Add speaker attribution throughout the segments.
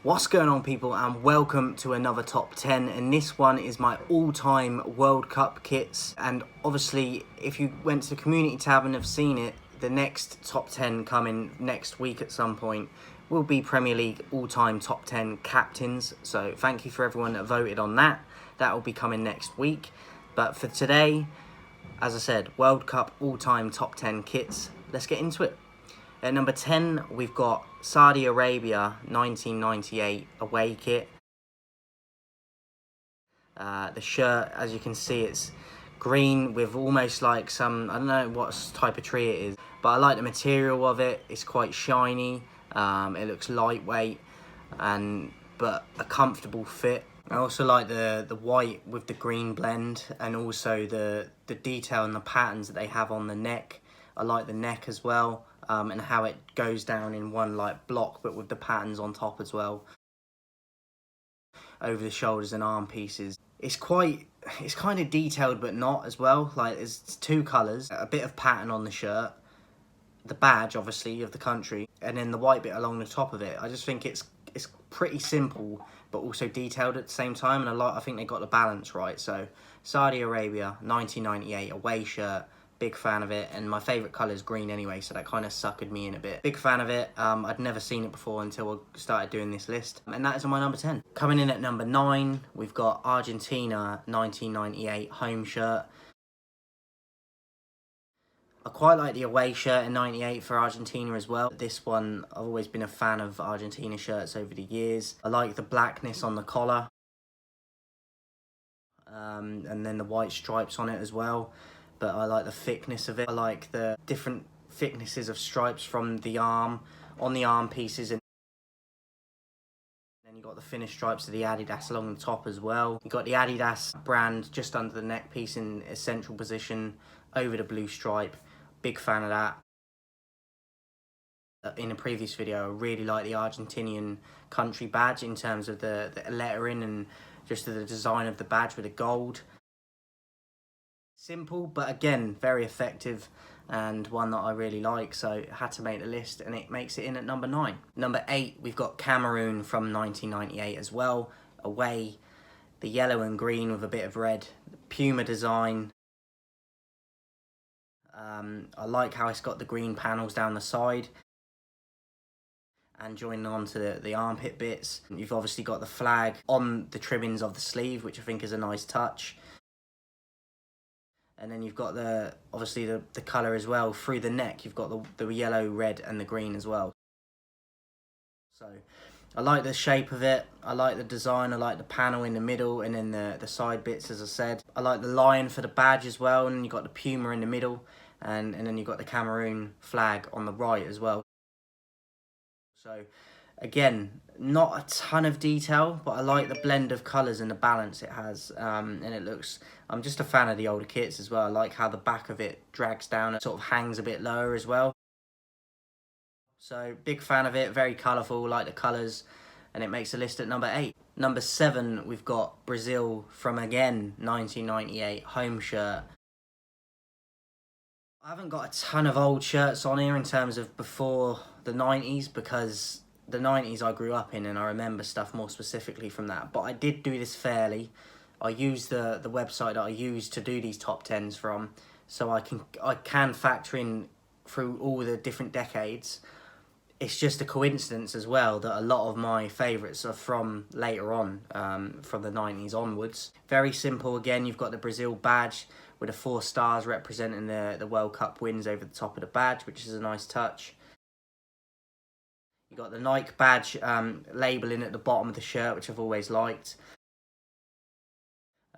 Speaker 1: What's going on, people, and welcome to another top 10, and this one is my all-time World Cup kits. And obviously, if you went to the community tab and have seen it, the next top 10 coming next week at some point will be Premier League all-time top 10 captains. So thank you for everyone that voted on that. That will be coming next week. But for today, as I said, World Cup all-time top 10 kits. Let's get into it. At number 10, we've got Saudi Arabia 1998 away kit. The shirt, as you can see, it's green with almost like some, I don't know what type of tree it is, but I like the material of it. It's quite shiny, it looks lightweight, but a comfortable fit. I also like the white with the green blend, and also the detail and the patterns that they have on the neck. I like the neck as well, and how it goes down in one like block, but with the patterns on top as well, over the shoulders and arm pieces. It's kind of detailed, but not as well. Like, it's two colours, a bit of pattern on the shirt, the badge obviously of the country, and then the white bit along the top of it. I just think it's pretty simple, but also detailed at the same time, and I think they got the balance right. So Saudi Arabia 1998 away shirt. Big fan of it, and my favourite colour is green anyway, so that kind of suckered me in a bit. Big fan of it. I'd never seen it before until I started doing this list, and that is on my number 10. Coming in at number 9, we've got Argentina 1998 home shirt. I quite like the away shirt in 98 for Argentina as well. This one, I've always been a fan of Argentina shirts over the years. I like the blackness on the collar, and then the white stripes on it as well. But I like the thickness of it. I like the different thicknesses of stripes from the arm, on the arm pieces, and then you got the finished stripes of the Adidas along the top as well. You got the Adidas brand just under the neck piece in a central position over the blue stripe. Big fan of that. In a previous video, I really like the Argentinian country badge in terms of the lettering and just the design of the badge with the gold. Simple, but again, very effective, and one that I really like, so I had to make the list, and it makes it in at number 9. Number 8, we've got Cameroon from 1998 as well, away, the yellow and green with a bit of red, the Puma design. I like how it's got the green panels down the side and joining on to the armpit bits. You've obviously got the flag on the trimmings of the sleeve, which I think is a nice touch. And then you've got obviously the colour as well through the neck. You've got the yellow, red and the green as well. So I like the shape of it. I like the design. I like the panel in the middle, and then the side bits, as I said. I like the lion for the badge as well, and you've got the Puma in the middle, and then you've got the Cameroon flag on the right as well. So again, not a ton of detail, but I like the blend of colours and the balance it has, and it looks, I'm just a fan of the older kits as well. I like how the back of it drags down and sort of hangs a bit lower as well. So big fan of it, very colourful, like the colours, and it makes the list at number 8. Number 7, we've got Brazil from, again, 1998 home shirt. I haven't got a ton of old shirts on here in terms of before the 90s, because the 90s I grew up in and I remember stuff more specifically from that. But I did do this fairly. I used the website that I used to do these top 10s from, so I can factor in through all the different decades. It's just a coincidence as well that a lot of my favourites are from later on, from the 90s onwards. Very simple. Again, you've got the Brazil badge with the 4 stars representing the World Cup wins over the top of the badge, which is a nice touch. You've got the Nike badge labelling at the bottom of the shirt, which I've always liked.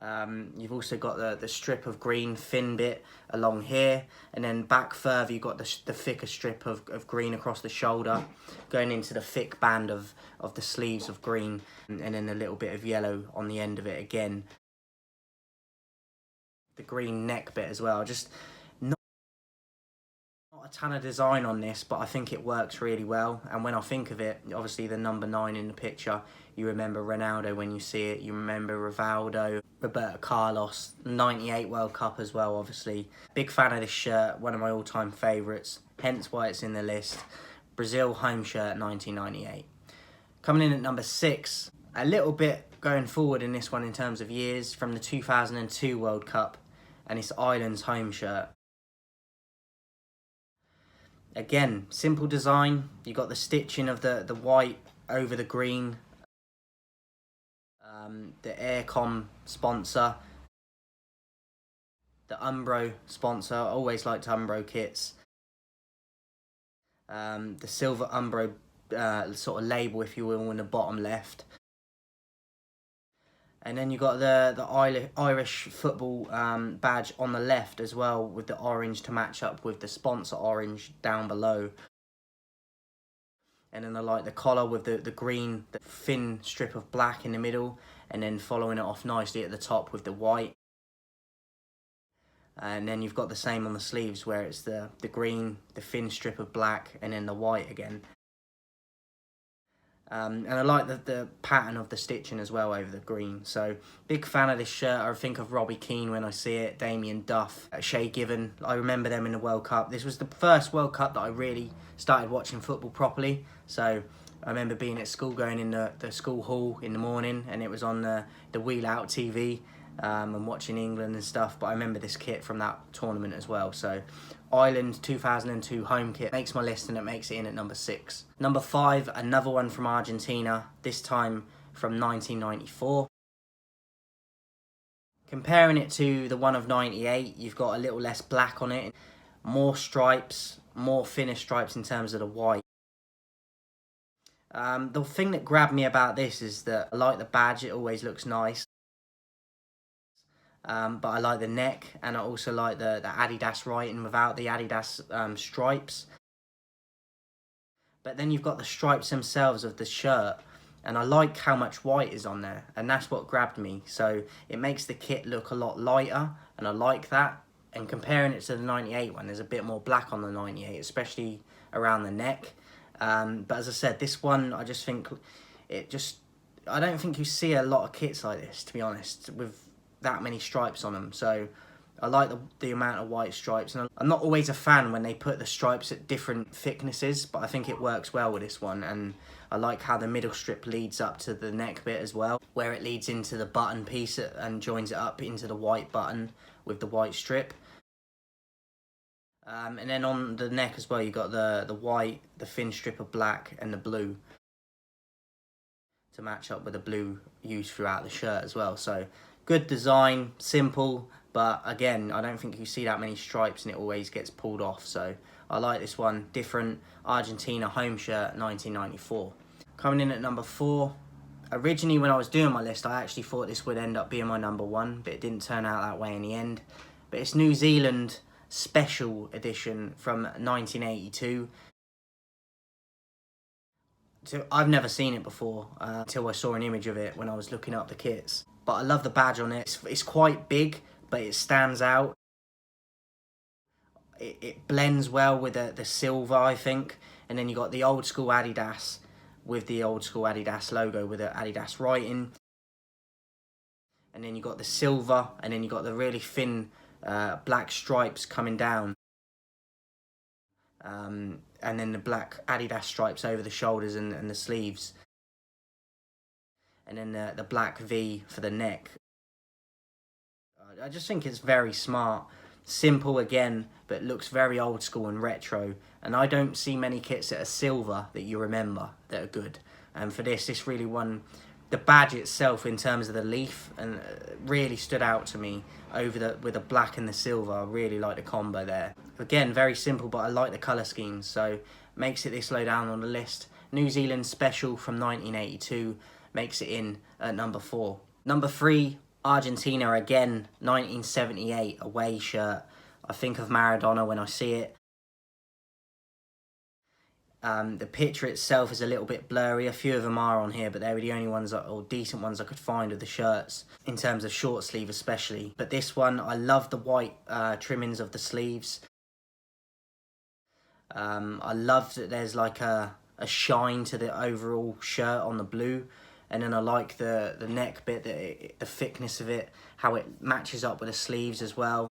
Speaker 1: You've also got the strip of green fin bit along here, and then back further you've got the thicker strip of green across the shoulder, going into the thick band of the sleeves of green, and then a little bit of yellow on the end of it again. The green neck bit as well. Just not a ton of design on this, but I think it works really well. And when I think of it, obviously the number 9 in the picture, you remember Ronaldo when you see it. You remember Rivaldo, Roberto Carlos, 98 World Cup as well, obviously. Big fan of this shirt, one of my all-time favourites, hence why it's in the list. Brazil home shirt 1998. Coming in at number 6, a little bit going forward in this one in terms of years, from the 2002 World Cup, and it's Ireland's home shirt. Again, simple design. You got the stitching of the white over the green, the Aircom sponsor, the Umbro sponsor. I always liked Umbro kits. The silver Umbro sort of label, if you will, in the bottom left. And then you got the Irish football badge on the left as well, with the orange to match up with the sponsor orange down below. And then I like the collar with the green, the thin strip of black in the middle, and then following it off nicely at the top with the white. And then you've got the same on the sleeves, where it's the green, the thin strip of black, and then the white again. And I like the pattern of the stitching as well over the green. So, big fan of this shirt. I think of Robbie Keane when I see it, Damien Duff, Shay Given. I remember them in the World Cup. This was the first World Cup that I really started watching football properly. So, I remember being at school, going in the school hall in the morning, and it was on the Wheel Out TV, and watching England and stuff. But I remember this kit from that tournament as well. So, Ireland 2002 home kit makes my list, and it makes it in at number 6. Number 5, another one from Argentina, this time from 1994. Comparing it to the one of 98, you've got a little less black on it, more stripes, more thinner stripes in terms of the white. The thing that grabbed me about this is that I like the badge, it always looks nice. But I like the neck, and I also like the Adidas writing without the Adidas stripes. But then you've got the stripes themselves of the shirt, and I like how much white is on there, and that's what grabbed me. So it makes the kit look a lot lighter, and I like that. And comparing it to the 98 one, there's a bit more black on the 98, especially around the neck. But as I said, this one, I just think I don't think you see a lot of kits like this, to be honest, with that many stripes on them. So I like the amount of white stripes, and I'm not always a fan when they put the stripes at different thicknesses, but I think it works well with this one. And I like how the middle strip leads up to the neck bit as well, where it leads into the button piece and joins it up into the white button with the white strip. And then on the neck as well, you got the white, the thin strip of black, and the blue to match up with the blue used throughout the shirt as well. So good design, simple, but again, I don't think you see that many stripes, and it always gets pulled off. So I like this one. Different Argentina home shirt, 1994. Coming in at number 4. Originally, when I was doing my list, I actually thought this would end up being my number 1, but it didn't turn out that way in the end. But it's New Zealand Special Edition from 1982. So I've never seen it before until I saw an image of it when I was looking up the kits. But I love the badge on it. It's quite big, but it stands out. It blends well with the silver, I think. And then you got the old school Adidas with the old school Adidas logo with the Adidas writing. And then you got the silver, and then you got the really thin black stripes coming down. And then the black Adidas stripes over the shoulders and the sleeves. And then the black V for the neck. I just think it's very smart. Simple again, but looks very old school and retro. And I don't see many kits that are silver that you remember that are good. And for this really won. The badge itself, in terms of the leaf, and really stood out to me with the black and the silver. I really like the combo there. Again, very simple, but I like the colour schemes, so makes it this low down on the list. New Zealand Special from 1982 makes it in at number 4. Number 3, Argentina again, 1978 away shirt. I think of Maradona when I see it. The picture itself is a little bit blurry. A few of them are on here, but they were the only ones, or decent ones, I could find of the shirts, in terms of short sleeve especially. But this one, I love the white trimmings of the sleeves. I love that there's like a shine to the overall shirt on the blue. And then I like the neck bit, the thickness of it, how it matches up with the sleeves as well.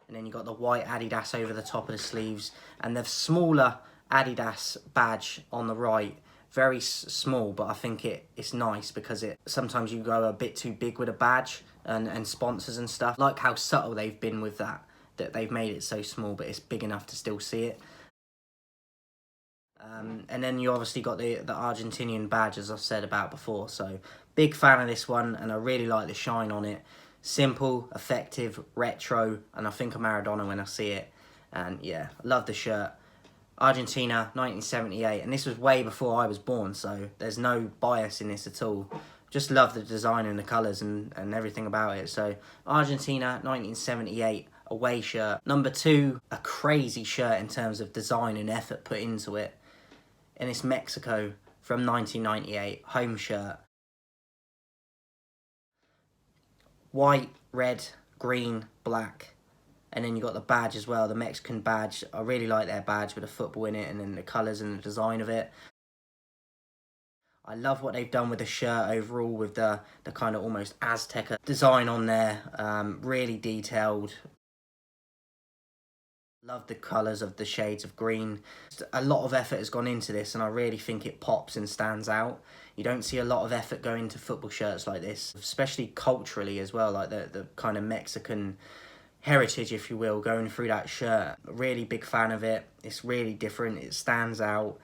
Speaker 1: And then you got the white Adidas over the top of the sleeves, and the smaller Adidas badge on the right very small, but I think it's nice because sometimes you go a bit too big with a badge and sponsors and stuff. Like how subtle they've been with that they've made it so small, but it's big enough to still see it. And then you obviously got the Argentinian badge, as I've said about before. So big fan of this one, and I really like the shine on it. Simple, effective, retro, and I think of Maradona when I see it. And yeah, I love the shirt. Argentina, 1978, and this was way before I was born, so there's no bias in this at all. Just love the design and the colours and everything about it. So Argentina, 1978, away shirt. Number 2, a crazy shirt in terms of design and effort put into it. And it's Mexico from 1998, home shirt. White, red, green, black. And then you got the badge as well, the Mexican badge. I really like their badge with the football in it and then the colours and the design of it. I love what they've done with the shirt overall, with the kind of almost Aztec design on there. Really detailed. Love the colours of the shades of green. A lot of effort has gone into this, and I really think it pops and stands out. You don't see a lot of effort go into football shirts like this, especially culturally as well, like the kind of Mexican heritage, if you will, going through that shirt. Really big fan of it. It's really different. It stands out.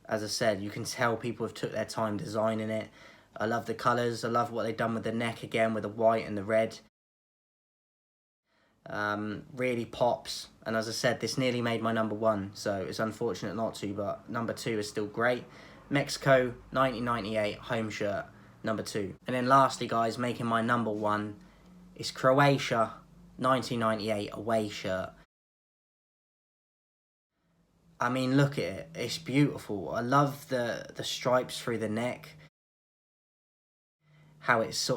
Speaker 1: As I said, you can tell people have took their time designing it. I love the colours. I love what they've done with the neck again, with the white and the red. Really pops. And as I said, this nearly made my number 1, so it's unfortunate not to, but number 2 is still great. Mexico, 1998, home shirt, number 2. And then lastly, guys, making my number 1 is Croatia, 1998, away shirt. I mean, look at it. It's beautiful. I love the stripes through the neck. How it's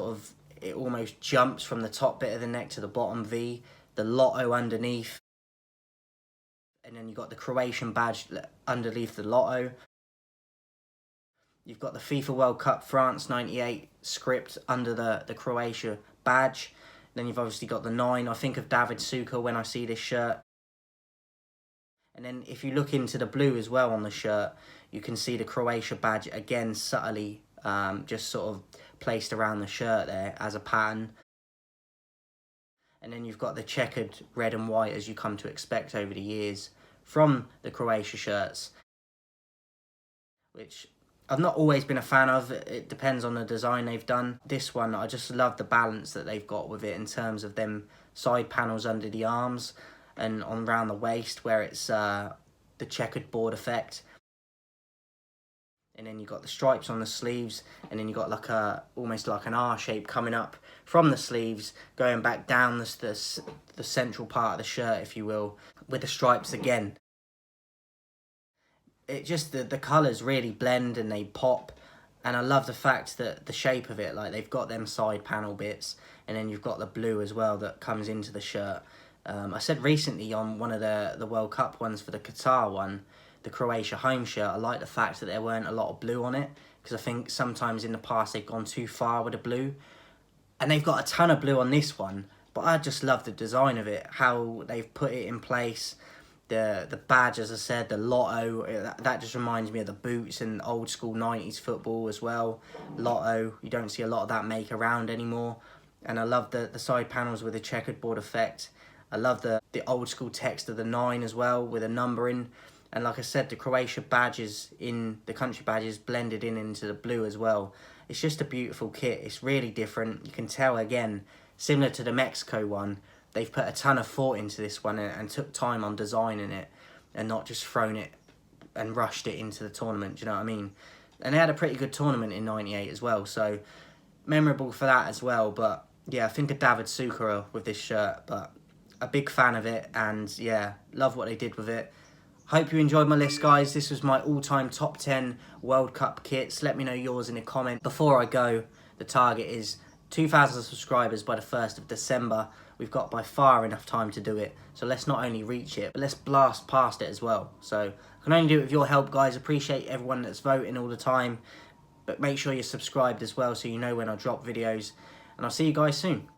Speaker 1: it almost jumps from the top bit of the neck to the bottom V. The lotto underneath. And then you've got the Croatian badge underneath the lotto. You've got the FIFA World Cup France 98 script under the Croatia badge. Then you've obviously got the 9. I think of David Suker when I see this shirt. And then if you look into the blue as well on the shirt, you can see the Croatia badge again subtly just sort of placed around the shirt there as a pattern. And then you've got the checkered red and white, as you come to expect over the years from the Croatia shirts, which I've not always been a fan of. It depends on the design they've done. This one, I just love the balance that they've got with it in terms of them side panels under the arms and on around the waist where it's the checkered board effect. And then you've got the stripes on the sleeves, and then you've got like almost like an R shape coming up from the sleeves, going back down the central part of the shirt, if you will, with the stripes again. It just, the colours really blend and they pop, and I love the fact that the shape of it, like they've got them side panel bits, and then you've got the blue as well that comes into the shirt. I said recently on one of the World Cup ones for the Qatar one, the Croatia home shirt, I like the fact that there weren't a lot of blue on it, because I think sometimes in the past they've gone too far with the blue, and they've got a ton of blue on this one, but I just love the design of it, how they've put it in place, the badge, as I said, the lotto, that just reminds me of the boots and old school 90s football as well. Lotto, you don't see a lot of that make around anymore, and I love the side panels with the checkered board effect. I love the old school text of the 9 as well with a numbering. And like I said, the Croatia badges the country badges blended into the blue as well. It's just a beautiful kit. It's really different. You can tell, again, similar to the Mexico one, they've put a ton of thought into this one and took time on designing it and not just thrown it and rushed it into the tournament, do you know what I mean? And they had a pretty good tournament in 98 as well, so memorable for that as well. But yeah, I think of David Suker with this shirt, but a big fan of it, and yeah, love what they did with it. Hope you enjoyed my list, guys. This was my all-time top 10 World Cup kits. Let me know yours in a comment. Before I go, the target is 2,000 subscribers by the 1st of December. We've got by far enough time to do it. So let's not only reach it, but let's blast past it as well. So I can only do it with your help, guys. Appreciate everyone that's voting all the time. But make sure you're subscribed as well so you know when I drop videos. And I'll see you guys soon.